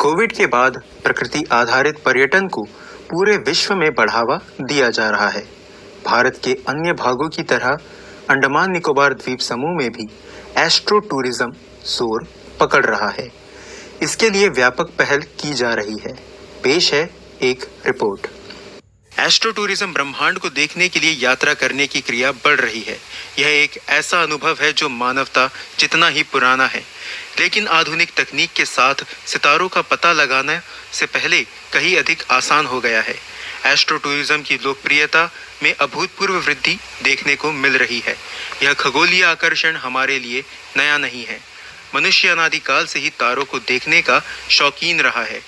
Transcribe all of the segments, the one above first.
Covid के बाद प्रकृति आधारित पर्यटन को पूरे विश्व में बढ़ावा दिया जा रहा है। भारत के अन्य भागों की तरह अंडमान निकोबार द्वीप समूह में भी एस्ट्रो टूरिज्म जोर पकड़ रहा है। इसके लिए व्यापक पहल की जा रही है। पेश है एक रिपोर्ट। एस्ट्रो टूरिज्म ब्रह्मांड को देखने के लिए यात्रा करने की क्रिया बढ़ रही है। यह एक ऐसा अनुभव है जो मानवता जितना ही पुराना है, लेकिन आधुनिक तकनीक के साथ सितारों का पता लगाने से पहले कहीं अधिक आसान हो गया है। एस्ट्रो टूरिज्म की लोकप्रियता में अभूतपूर्व वृद्धि देखने को मिल रही है। यह खगोलीय आकर्षण हमारे लिए नया नहीं है। मनुष्य अनादिकाल से ही तारों को देखने का शौकीन रहा है।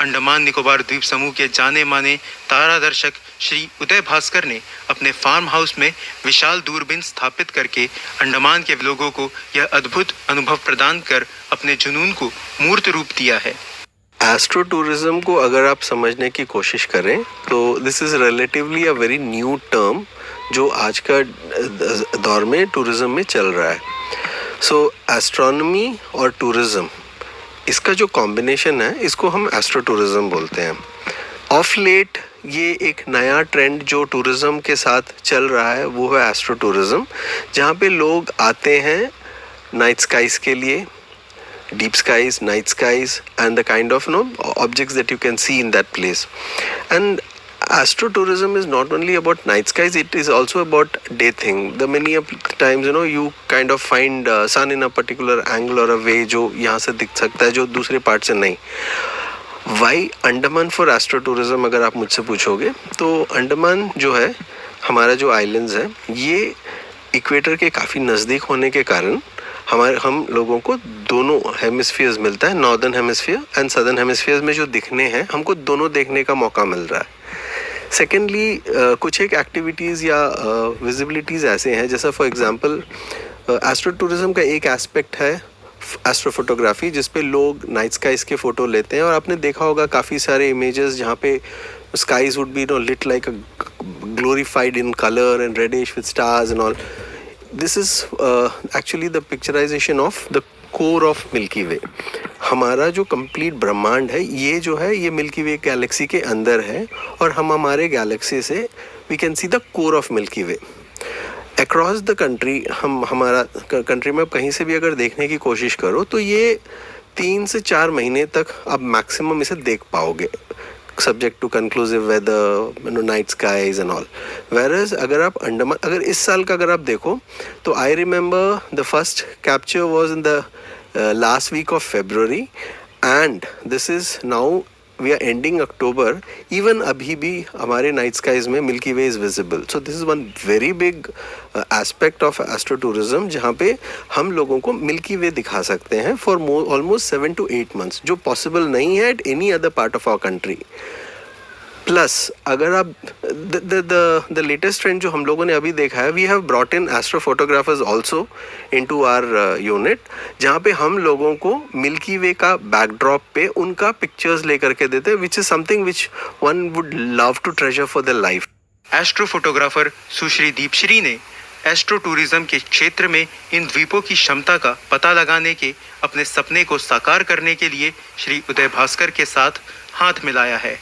अंडमान निकोबार द्वीप समूह के जाने माने तारादर्शक श्री उदय भास्कर ने अपने फार्म हाउस में विशाल दूरबीन स्थापित करके अंडमान के लोगों को यह अद्भुत अनुभव प्रदान कर अपने जुनून को मूर्त रूप दिया है। एस्ट्रो टूरिज्म को अगर आप समझने की कोशिश करें तो this is relatively a very new term जो आज का दौर में टूरिज्म में चल रहा है। सो एस्ट्रोनॉमी और टूरिज्म, इसका जो कॉम्बिनेशन है इसको हम एस्ट्रो टूरिज्म बोलते हैं। ऑफ लेट ये एक नया ट्रेंड जो टूरिज्म के साथ चल रहा है वो है एस्ट्रो टूरिज्म, जहाँ पे लोग आते हैं नाइट स्काइज के लिए, deep skies, night skies, and the kind of objects that you can see in that place. And astrotourism is not only about night skies; it is also about day thing. The many times you kind of find sun in a particular angle or a way जो यहाँ से दिख सकता है जो दूसरे part से नहीं. Why अंडमान for astrotourism अगर आप मुझसे पूछोगे तो अंडमान जो है, हमारा जो आइलैंड्स है, ये इक्वेटर के काफ़ी नज़दीक होने के कारण हम लोगों को दोनों हेमिस्फीयर्स मिलता है, northern hemisphere and southern hemispheres में जो दिखने हैं हमको दोनों देखने का मौका मिल रहा है। सेकेंडली कुछ एक एक्टिविटीज़ या विजिबिलिटीज़ ऐसे हैं, जैसा फॉर एग्जांपल एस्ट्रो टूरिज्म का एक एस्पेक्ट है एस्ट्रोफोटोग्राफी, जिस पे लोग नाइट स्काइज के फ़ोटो लेते हैं। और आपने देखा होगा काफ़ी सारे इमेजेस जहाँ पे skies would be lit like a glorified in color and reddish with stars and all. This is actually the picturization of the core of Milky Way. हमारा जो कंप्लीट ब्रह्मांड है ये जो है ये मिल्की वे गैलेक्सी के अंदर है, और हम हमारे गैलेक्सी से we can see the core of milky way across the country. हम हमारा कंट्री में कहीं से भी अगर देखने की कोशिश करो तो ये 3 से 4 महीने तक आप मैक्सिमम इसे देख पाओगे, subject to conclusive weather, night skies and all. Whereas अगर आप अंडमान, अगर इस साल का अगर आप देखो तो I remember the first capture was in the last week of February, and this is now we are ending October. Even अभी भी हमारे night skies में Milky Way is visible. So this is one very big aspect of astrotourism, जहाँ पे हम लोगों को Milky Way दिखा सकते हैं for almost 7 to 8 months, जो possible नहीं है at any other part of our country. Plus अगर आप the latest trend जो हम लोगों ने अभी देखा है, we have brought in astrophotographers also into our unit, जहाँ पे हम लोगों को मिल्की वे का बैकड्रॉप पे उनका पिक्चर्स लेकर के देते हैं, which is something which one would love to treasure for their life. Astro photographer Sushri Deepshree ने एस्ट्रो टूरिज्म के क्षेत्र में इन द्वीपों की क्षमता का पता लगाने के अपने सपने को साकार करने के लिए श्री उदय भास्कर के साथ हाथ मिलाया है।